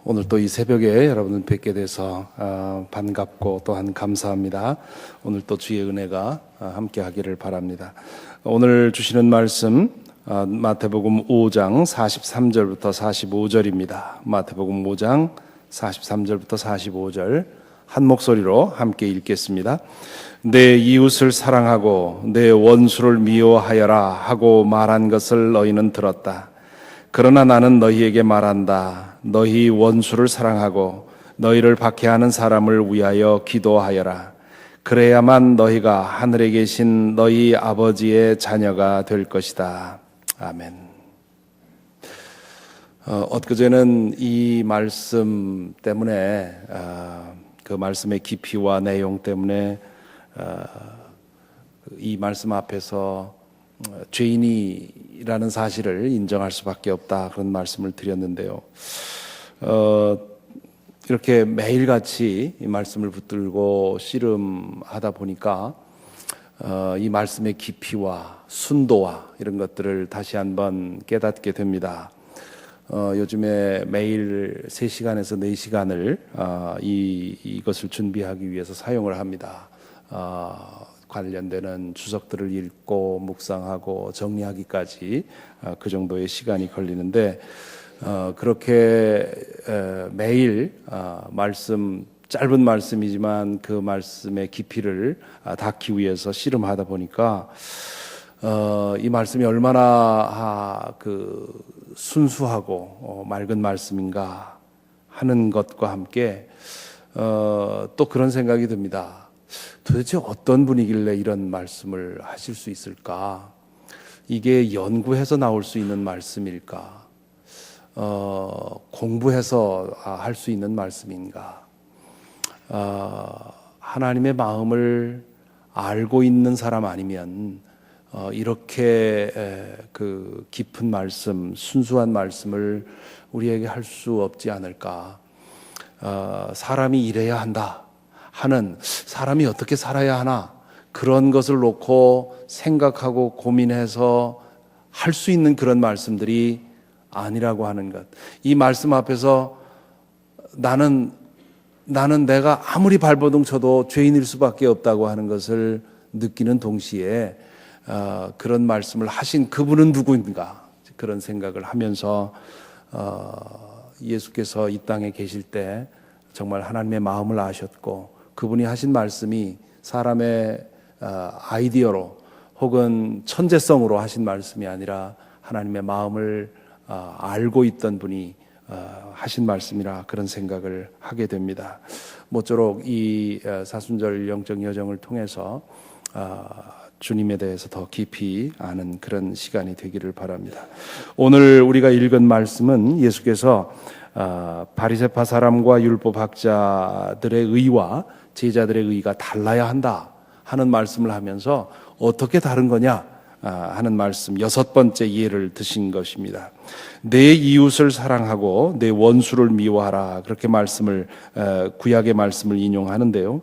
오늘 또 이 새벽에 여러분을 뵙게 돼서 반갑고 또한 감사합니다. 오늘 또 주의 은혜가 함께 하기를 바랍니다. 오늘 주시는 말씀 마태복음 5장 43절부터 45절입니다. 마태복음 5장 43절부터 45절 한 목소리로 함께 읽겠습니다. 내 이웃을 사랑하고 내 원수를 미워하여라 하고 말한 것을 너희는 들었다. 그러나 나는 너희에게 말한다. 너희 원수를 사랑하고 너희를 박해하는 사람을 위하여 기도하여라. 그래야만 너희가 하늘에 계신 너희 아버지의 자녀가 될 것이다. 아멘. 엊그제는 이 말씀 때문에 그 말씀의 깊이와 내용 때문에 이 말씀 앞에서 죄인이라는 사실을 인정할 수밖에 없다, 그런 말씀을 드렸는데요. 이렇게 매일같이 이 말씀을 붙들고 씨름하다 보니까 이 말씀의 깊이와 순도와 이런 것들을 다시 한번 깨닫게 됩니다. 요즘에 매일 3시간에서 4시간을 이것을 준비하기 위해서 사용을 합니다. 관련되는 주석들을 읽고 묵상하고 정리하기까지 그 정도의 시간이 걸리는데, 그렇게 매일 말씀, 짧은 말씀이지만 그 말씀의 깊이를 닿기 위해서 씨름하다 보니까 이 말씀이 얼마나 순수하고 맑은 말씀인가 하는 것과 함께 또 그런 생각이 듭니다. 도대체 어떤 분이길래 이런 말씀을 하실 수 있을까? 이게 연구해서 나올 수 있는 말씀일까? 공부해서 할 수 있는 말씀인가? 하나님의 마음을 알고 있는 사람 아니면 이렇게 그 깊은 말씀, 순수한 말씀을 우리에게 할 수 없지 않을까? 사람이 이래야 한다 하는, 사람이 어떻게 살아야 하나, 그런 것을 놓고 생각하고 고민해서 할 수 있는 그런 말씀들이 아니라고 하는 것. 이 말씀 앞에서 나는 내가 아무리 발버둥 쳐도 죄인일 수밖에 없다고 하는 것을 느끼는 동시에 그런 말씀을 하신 그분은 누구인가, 그런 생각을 하면서 예수께서 이 땅에 계실 때 정말 하나님의 마음을 아셨고, 그분이 하신 말씀이 사람의 아이디어로 혹은 천재성으로 하신 말씀이 아니라 하나님의 마음을 알고 있던 분이 하신 말씀이라, 그런 생각을 하게 됩니다. 모쪼록 이 사순절 영적 여정을 통해서 주님에 대해서 더 깊이 아는 그런 시간이 되기를 바랍니다. 오늘 우리가 읽은 말씀은 예수께서 바리새파 사람과 율법학자들의 의와 제자들의 의가 달라야 한다 하는 말씀을 하면서 어떻게 다른 거냐 하는 말씀, 6번째 예를 드신 것입니다. 내 이웃을 사랑하고 내 원수를 미워하라, 그렇게 말씀을, 구약의 말씀을 인용하는데요.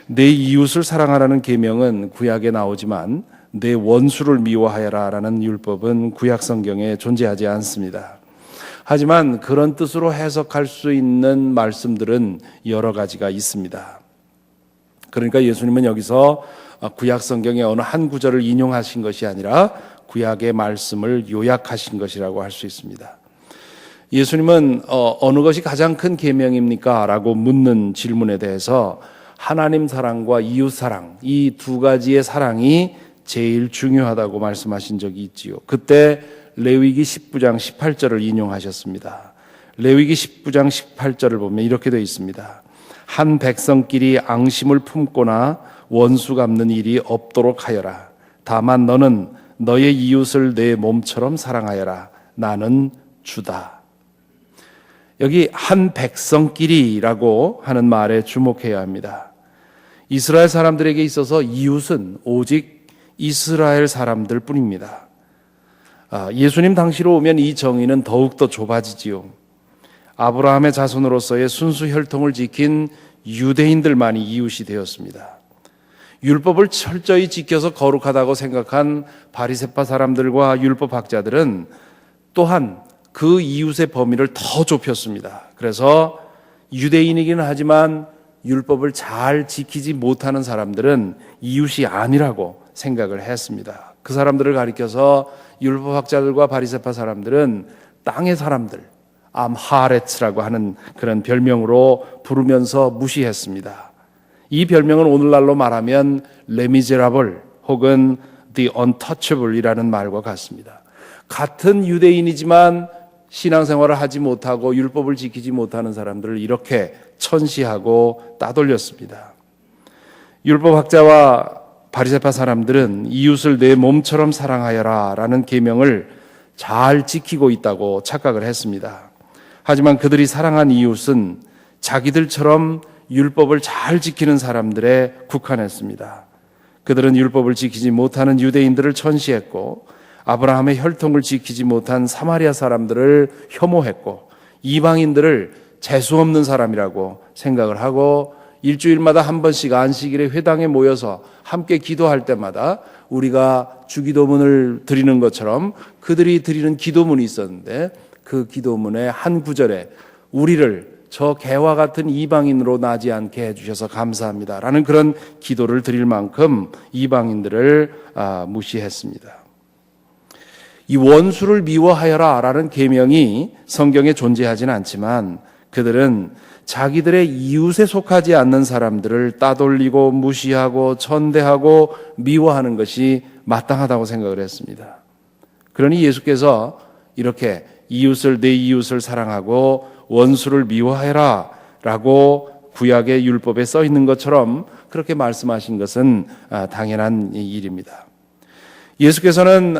내 이웃을 사랑하라는 계명은 구약에 나오지만 내 원수를 미워하여라라는 율법은 구약 성경에 존재하지 않습니다. 하지만 그런 뜻으로 해석할 수 있는 말씀들은 여러 가지가 있습니다. 그러니까 예수님은 여기서 구약 성경의 어느 한 구절을 인용하신 것이 아니라 구약의 말씀을 요약하신 것이라고 할 수 있습니다. 예수님은 어느 것이 가장 큰 계명입니까? 라고 묻는 질문에 대해서 하나님 사랑과 이웃 사랑, 이 두 가지의 사랑이 제일 중요하다고 말씀하신 적이 있지요. 그때 레위기 19장 18절을 인용하셨습니다. 레위기 19장 18절을 보면 이렇게 되어 있습니다. 한 백성끼리 앙심을 품거나 원수 갚는 일이 없도록 하여라. 다만 너는 너의 이웃을 내 몸처럼 사랑하여라. 나는 주다. 여기 한 백성끼리라고 하는 말에 주목해야 합니다. 이스라엘 사람들에게 있어서 이웃은 오직 이스라엘 사람들 뿐입니다. 예수님 당시로 오면 이 정의는 더욱더 좁아지지요. 아브라함의 자손으로서의 순수 혈통을 지킨 유대인들만이 이웃이 되었습니다. 율법을 철저히 지켜서 거룩하다고 생각한 바리새파 사람들과 율법학자들은 또한 그 이웃의 범위를 더 좁혔습니다. 그래서 유대인이기는 하지만 율법을 잘 지키지 못하는 사람들은 이웃이 아니라고 생각을 했습니다. 그 사람들을 가리켜서 율법학자들과 바리새파 사람들은 땅의 사람들, 암하레츠라고 하는 그런 별명으로 부르면서 무시했습니다. 이 별명은 오늘날로 말하면 레미제라블 혹은 the untouchable이라는 말과 같습니다. 같은 유대인이지만 신앙생활을 하지 못하고 율법을 지키지 못하는 사람들을 이렇게 천시하고 따돌렸습니다. 율법학자와 바리새파 사람들은 이웃을 내 몸처럼 사랑하여라 라는 계명을 잘 지키고 있다고 착각을 했습니다. 하지만 그들이 사랑한 이웃은 자기들처럼 율법을 잘 지키는 사람들에 국한했습니다. 그들은 율법을 지키지 못하는 유대인들을 천시했고 아브라함의 혈통을 지키지 못한 사마리아 사람들을 혐오했고 이방인들을 재수없는 사람이라고 생각을 하고 일주일마다 한 번씩 안식일에 회당에 모여서 함께 기도할 때마다 우리가 주기도문을 드리는 것처럼 그들이 드리는 기도문이 있었는데 그 기도문의 한 구절에 우리를 저 개와 같은 이방인으로 나지 않게 해주셔서 감사합니다 라는 그런 기도를 드릴 만큼 이방인들을 무시했습니다. 이 원수를 미워하여라 라는 계명이 성경에 존재하지는 않지만 그들은 자기들의 이웃에 속하지 않는 사람들을 따돌리고 무시하고 천대하고 미워하는 것이 마땅하다고 생각을 했습니다. 그러니 예수께서 이렇게 내 이웃을 사랑하고 원수를 미워해라 라고 구약의 율법에 써 있는 것처럼 그렇게 말씀하신 것은 당연한 일입니다. 예수께서는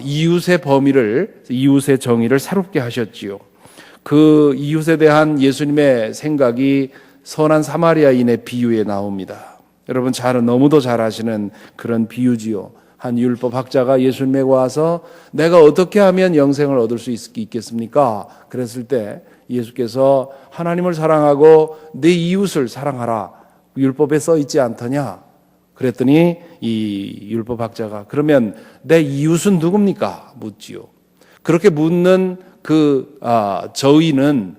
이웃의 범위를, 이웃의 정의를 새롭게 하셨지요. 그 이웃에 대한 예수님의 생각이 선한 사마리아인의 비유에 나옵니다. 여러분 너무도 잘 아시는 그런 비유지요. 한 율법학자가 예수님에게 와서 내가 어떻게 하면 영생을 얻을 수 있겠습니까? 그랬을 때 예수께서 하나님을 사랑하고 내 이웃을 사랑하라. 율법에 써 있지 않더냐? 그랬더니 이 율법학자가 그러면 내 이웃은 누굽니까? 묻지요. 그렇게 묻는 그 저희는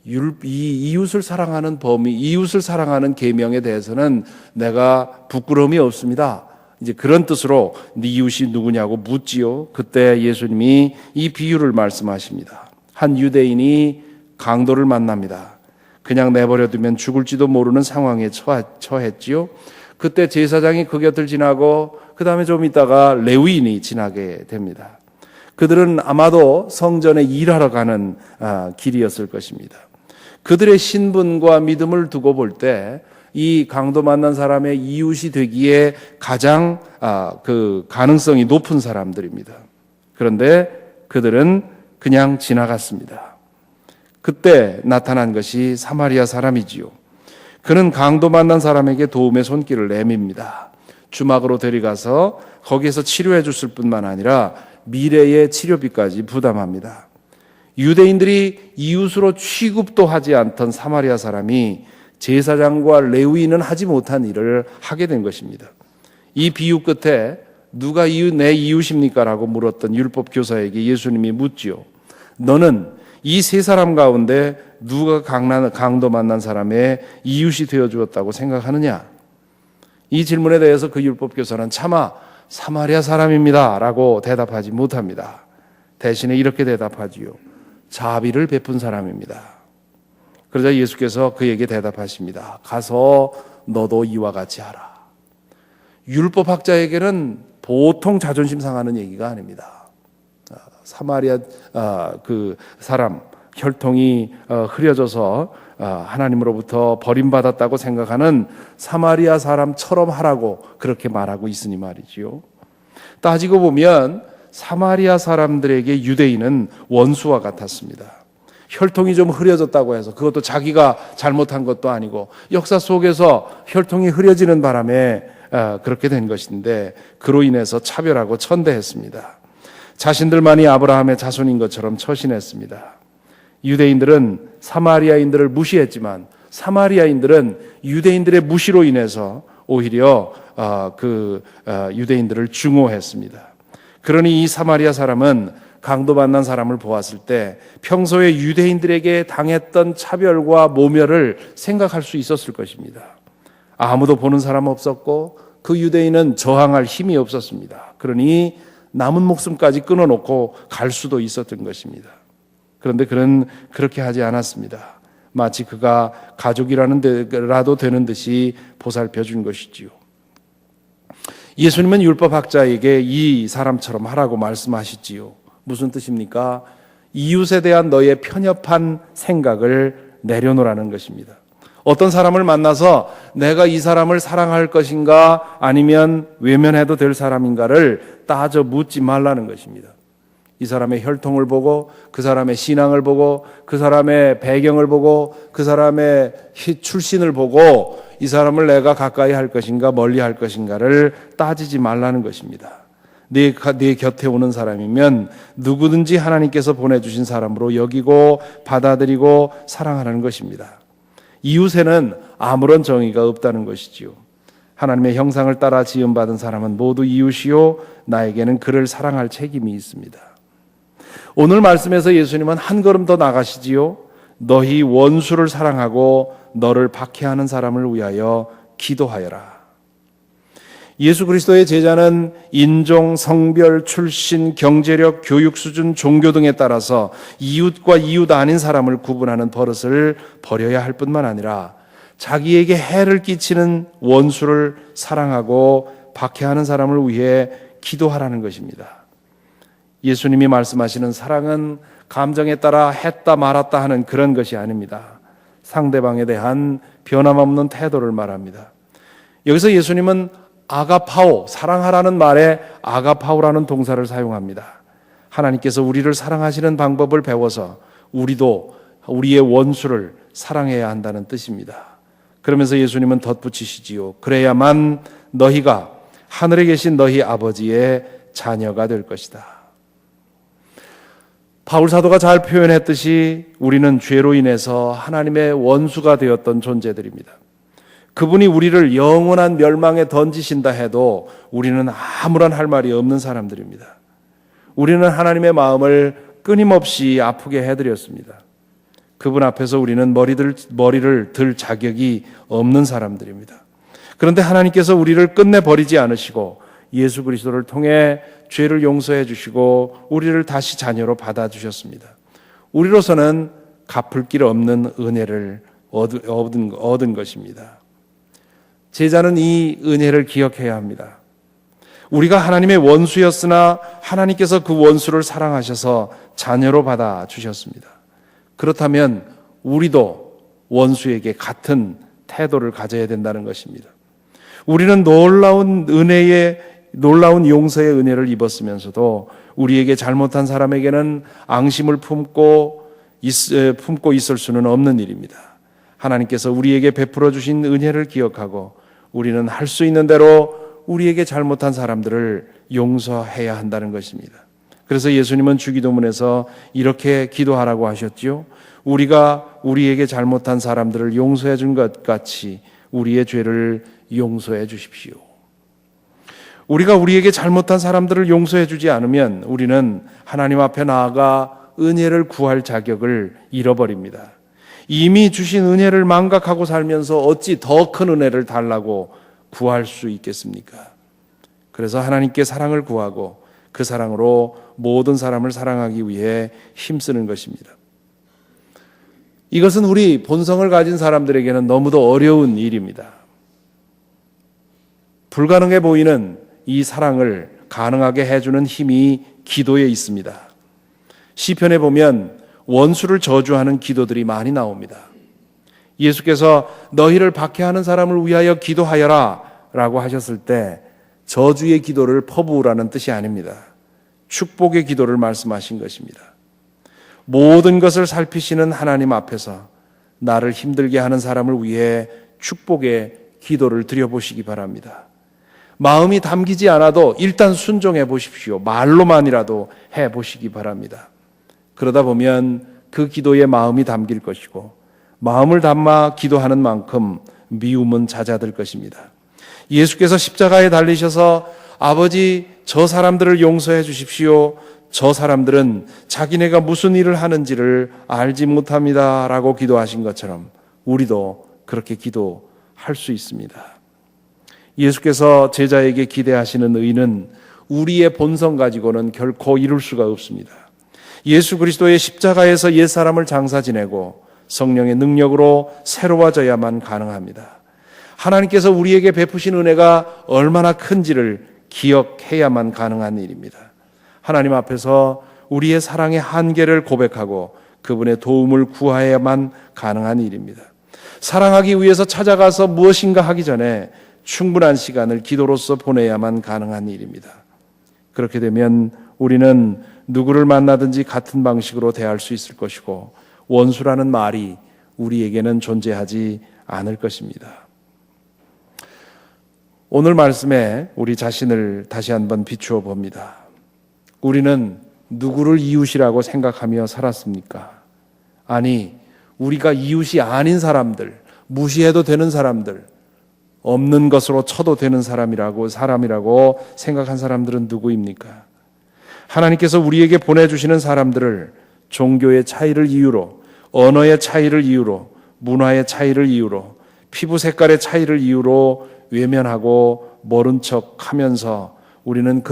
이 이웃을 사랑하는 범위, 이웃을 사랑하는 계명에 대해서는 내가 부끄러움이 없습니다. 이제 그런 뜻으로 네 이웃이 누구냐고 묻지요. 그때 예수님이 이 비유를 말씀하십니다. 한 유대인이 강도를 만납니다. 그냥 내버려두면 죽을지도 모르는 상황에 처했지요. 그때 제사장이 그 곁을 지나고 그 다음에 좀 있다가 레위인이 지나게 됩니다. 그들은 아마도 성전에 일하러 가는 길이었을 것입니다. 그들의 신분과 믿음을 두고 볼 때 이 강도 만난 사람의 이웃이 되기에 가장 그 가능성이 높은 사람들입니다. 그런데 그들은 그냥 지나갔습니다. 그때 나타난 것이 사마리아 사람이지요. 그는 강도 만난 사람에게 도움의 손길을 내밉니다. 주막으로 데려가서 거기에서 치료해 줬을 뿐만 아니라 미래의 치료비까지 부담합니다. 유대인들이 이웃으로 취급도 하지 않던 사마리아 사람이 제사장과 레위인은 하지 못한 일을 하게 된 것입니다. 이 비유 끝에 누가 내 이웃입니까? 라고 물었던 율법 교사에게 예수님이 묻지요. 너는 이 세 사람 가운데 누가 강도 만난 사람의 이웃이 되어 주었다고 생각하느냐? 이 질문에 대해서 그 율법 교사는 차마 사마리아 사람입니다 라고 대답하지 못합니다. 대신에 이렇게 대답하지요. 자비를 베푼 사람입니다. 그러자 예수께서 그에게 대답하십니다. 가서 너도 이와 같이 하라. 율법학자에게는 보통 자존심 상하는 얘기가 아닙니다. 사마리아 그 사람 혈통이 흐려져서 하나님으로부터 버림받았다고 생각하는 사마리아 사람처럼 하라고 그렇게 말하고 있으니 말이지요. 따지고 보면 사마리아 사람들에게 유대인은 원수와 같았습니다. 혈통이 좀 흐려졌다고 해서 그것도 자기가 잘못한 것도 아니고 역사 속에서 혈통이 흐려지는 바람에 그렇게 된 것인데 그로 인해서 차별하고 천대했습니다. 자신들만이 아브라함의 자손인 것처럼 처신했습니다. 유대인들은 사마리아인들을 무시했지만 사마리아인들은 유대인들의 무시로 인해서 오히려 유대인들을 증오했습니다. 그러니 이 사마리아 사람은 강도만난 사람을 보았을 때 평소에 유대인들에게 당했던 차별과 모멸을 생각할 수 있었을 것입니다. 아무도 보는 사람 없었고 그 유대인은 저항할 힘이 없었습니다. 그러니 남은 목숨까지 끊어놓고 갈 수도 있었던 것입니다. 그런데 그는 그렇게 하지 않았습니다. 마치 그가 가족이라는 데라도 되는 듯이 보살펴 준 것이지요. 예수님은 율법학자에게 이 사람처럼 하라고 말씀하시지요. 무슨 뜻입니까? 이웃에 대한 너의 편협한 생각을 내려놓으라는 것입니다. 어떤 사람을 만나서 내가 이 사람을 사랑할 것인가 아니면 외면해도 될 사람인가를 따져 묻지 말라는 것입니다. 이 사람의 혈통을 보고 그 사람의 신앙을 보고 그 사람의 배경을 보고 그 사람의 출신을 보고 이 사람을 내가 가까이 할 것인가 멀리 할 것인가를 따지지 말라는 것입니다. 네 곁에 오는 사람이면 누구든지 하나님께서 보내주신 사람으로 여기고 받아들이고 사랑하라는 것입니다. 이웃에는 아무런 정의가 없다는 것이지요. 하나님의 형상을 따라 지음받은 사람은 모두 이웃이요 나에게는 그를 사랑할 책임이 있습니다. 오늘 말씀에서 예수님은 한 걸음 더 나가시지요. 너희 원수를 사랑하고 너를 박해하는 사람을 위하여 기도하여라. 예수 그리스도의 제자는 인종, 성별, 출신, 경제력, 교육 수준, 종교 등에 따라서 이웃과 이웃 아닌 사람을 구분하는 버릇을 버려야 할 뿐만 아니라 자기에게 해를 끼치는 원수를 사랑하고 박해하는 사람을 위해 기도하라는 것입니다. 예수님이 말씀하시는 사랑은 감정에 따라 했다 말았다 하는 그런 것이 아닙니다. 상대방에 대한 변함없는 태도를 말합니다. 여기서 예수님은 아가파오, 사랑하라는 말에 아가파오라는 동사를 사용합니다. 하나님께서 우리를 사랑하시는 방법을 배워서 우리도 우리의 원수를 사랑해야 한다는 뜻입니다. 그러면서 예수님은 덧붙이시지요. 그래야만 너희가 하늘에 계신 너희 아버지의 자녀가 될 것이다. 바울 사도가 잘 표현했듯이 우리는 죄로 인해서 하나님의 원수가 되었던 존재들입니다. 그분이 우리를 영원한 멸망에 던지신다 해도 우리는 아무런 할 말이 없는 사람들입니다. 우리는 하나님의 마음을 끊임없이 아프게 해드렸습니다. 그분 앞에서 우리는 머리를 들 자격이 없는 사람들입니다. 그런데 하나님께서 우리를 끝내 버리지 않으시고 예수 그리스도를 통해 죄를 용서해 주시고 우리를 다시 자녀로 받아주셨습니다. 우리로서는 갚을 길 없는 은혜를 얻은 것입니다. 제자는 이 은혜를 기억해야 합니다. 우리가 하나님의 원수였으나 하나님께서 그 원수를 사랑하셔서 자녀로 받아주셨습니다. 그렇다면 우리도 원수에게 같은 태도를 가져야 된다는 것입니다. 우리는 놀라운 용서의 은혜를 입었으면서도 우리에게 잘못한 사람에게는 앙심을 품고 있을 수는 없는 일입니다. 하나님께서 우리에게 베풀어 주신 은혜를 기억하고 우리는 할 수 있는 대로 우리에게 잘못한 사람들을 용서해야 한다는 것입니다. 그래서 예수님은 주기도문에서 이렇게 기도하라고 하셨지요. 우리가 우리에게 잘못한 사람들을 용서해 준 것 같이 우리의 죄를 용서해 주십시오. 우리가 우리에게 잘못한 사람들을 용서해 주지 않으면 우리는 하나님 앞에 나아가 은혜를 구할 자격을 잃어버립니다. 이미 주신 은혜를 망각하고 살면서 어찌 더 큰 은혜를 달라고 구할 수 있겠습니까? 그래서 하나님께 사랑을 구하고 그 사랑으로 모든 사람을 사랑하기 위해 힘쓰는 것입니다. 이것은 우리 본성을 가진 사람들에게는 너무도 어려운 일입니다. 불가능해 보이는 이 사랑을 가능하게 해주는 힘이 기도에 있습니다. 시편에 보면 원수를 저주하는 기도들이 많이 나옵니다. 예수께서 너희를 박해하는 사람을 위하여 기도하여라 라고 하셨을 때 저주의 기도를 퍼부으라는 뜻이 아닙니다. 축복의 기도를 말씀하신 것입니다. 모든 것을 살피시는 하나님 앞에서 나를 힘들게 하는 사람을 위해 축복의 기도를 드려보시기 바랍니다. 마음이 담기지 않아도 일단 순종해 보십시오. 말로만이라도 해 보시기 바랍니다. 그러다 보면 그 기도에 마음이 담길 것이고 마음을 담아 기도하는 만큼 미움은 잦아들 것입니다. 예수께서 십자가에 달리셔서 아버지 저 사람들을 용서해 주십시오. 저 사람들은 자기네가 무슨 일을 하는지를 알지 못합니다 라고 기도하신 것처럼 우리도 그렇게 기도할 수 있습니다. 예수께서 제자에게 기대하시는 의는 우리의 본성 가지고는 결코 이룰 수가 없습니다. 예수 그리스도의 십자가에서 옛사람을 장사 지내고 성령의 능력으로 새로워져야만 가능합니다. 하나님께서 우리에게 베푸신 은혜가 얼마나 큰지를 기억해야만 가능한 일입니다. 하나님 앞에서 우리의 사랑의 한계를 고백하고 그분의 도움을 구해야만 가능한 일입니다. 사랑하기 위해서 찾아가서 무엇인가 하기 전에 충분한 시간을 기도로서 보내야만 가능한 일입니다. 그렇게 되면 우리는 누구를 만나든지 같은 방식으로 대할 수 있을 것이고 원수라는 말이 우리에게는 존재하지 않을 것입니다. 오늘 말씀에 우리 자신을 다시 한번 비추어 봅니다. 우리는 누구를 이웃이라고 생각하며 살았습니까? 아니, 우리가 이웃이 아닌 사람들, 무시해도 되는 사람들, 없는 것으로 쳐도 되는 사람이라고 생각한 사람들은 누구입니까? 하나님께서 우리에게 보내주시는 사람들을 종교의 차이를 이유로, 언어의 차이를 이유로, 문화의 차이를 이유로, 피부 색깔의 차이를 이유로 외면하고 모른 척 하면서 우리는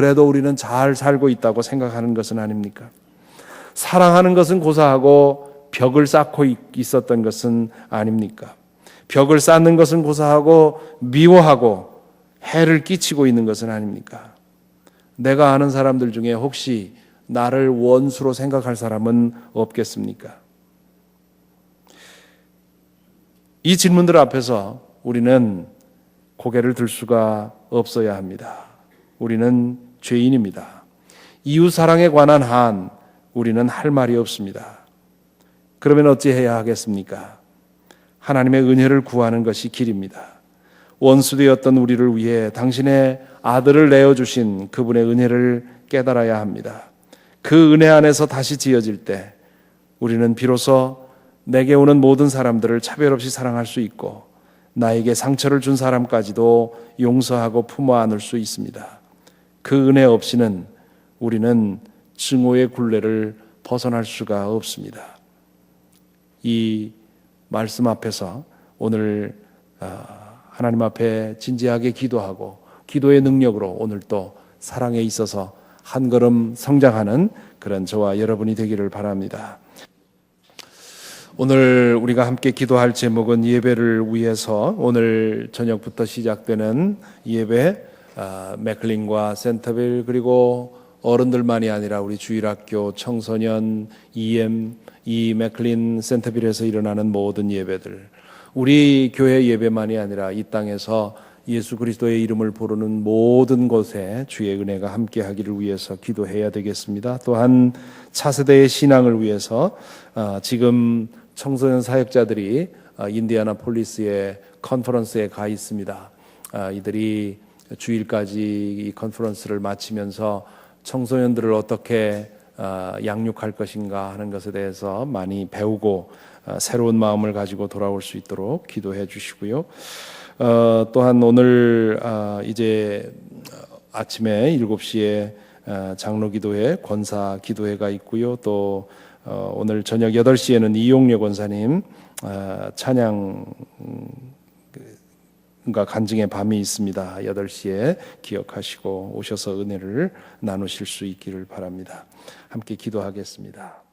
잘 살고 있다고 생각하는 것은 아닙니까? 사랑하는 것은 고사하고 벽을 쌓고 있었던 것은 아닙니까? 벽을 쌓는 것은 고사하고 미워하고 해를 끼치고 있는 것은 아닙니까? 내가 아는 사람들 중에 혹시 나를 원수로 생각할 사람은 없겠습니까? 이 질문들 앞에서 우리는 고개를 들 수가 없어야 합니다. 우리는 죄인입니다. 이웃 사랑에 관한 한 우리는 할 말이 없습니다. 그러면 어찌해야 하겠습니까? 하나님의 은혜를 구하는 것이 길입니다. 원수되었던 우리를 위해 당신의 아들을 내어주신 그분의 은혜를 깨달아야 합니다. 그 은혜 안에서 다시 지어질 때 우리는 비로소 내게 오는 모든 사람들을 차별 없이 사랑할 수 있고 나에게 상처를 준 사람까지도 용서하고 품어 안을 수 있습니다. 그 은혜 없이는 우리는 증오의 굴레를 벗어날 수가 없습니다. 이 말씀 앞에서 오늘 하나님 앞에 진지하게 기도하고 기도의 능력으로 오늘 또 사랑에 있어서 한 걸음 성장하는 그런 저와 여러분이 되기를 바랍니다. 오늘 우리가 함께 기도할 제목은 예배를 위해서 오늘 저녁부터 시작되는 예배 맥클린과 센터빌 그리고 어른들만이 아니라 우리 주일학교 청소년 이 맥클린 센터빌에서 일어나는 모든 예배들 우리 교회 예배만이 아니라 이 땅에서 예수 그리스도의 이름을 부르는 모든 곳에 주의 은혜가 함께하기를 위해서 기도해야 되겠습니다. 또한 차세대의 신앙을 위해서 지금 청소년 사역자들이 인디애나폴리스의 컨퍼런스에 가 있습니다. 이들이 주일까지 이 컨퍼런스를 마치면서 청소년들을 어떻게 양육할 것인가 하는 것에 대해서 많이 배우고 새로운 마음을 가지고 돌아올 수 있도록 기도해 주시고요. 또한 오늘 이제 아침에 7시에 장로기도회, 권사기도회가 있고요. 또 오늘 저녁 8시에는 이용려 권사님 찬양과 간증의 밤이 있습니다. 8시에 기억하시고 오셔서 은혜를 나누실 수 있기를 바랍니다. 함께 기도하겠습니다.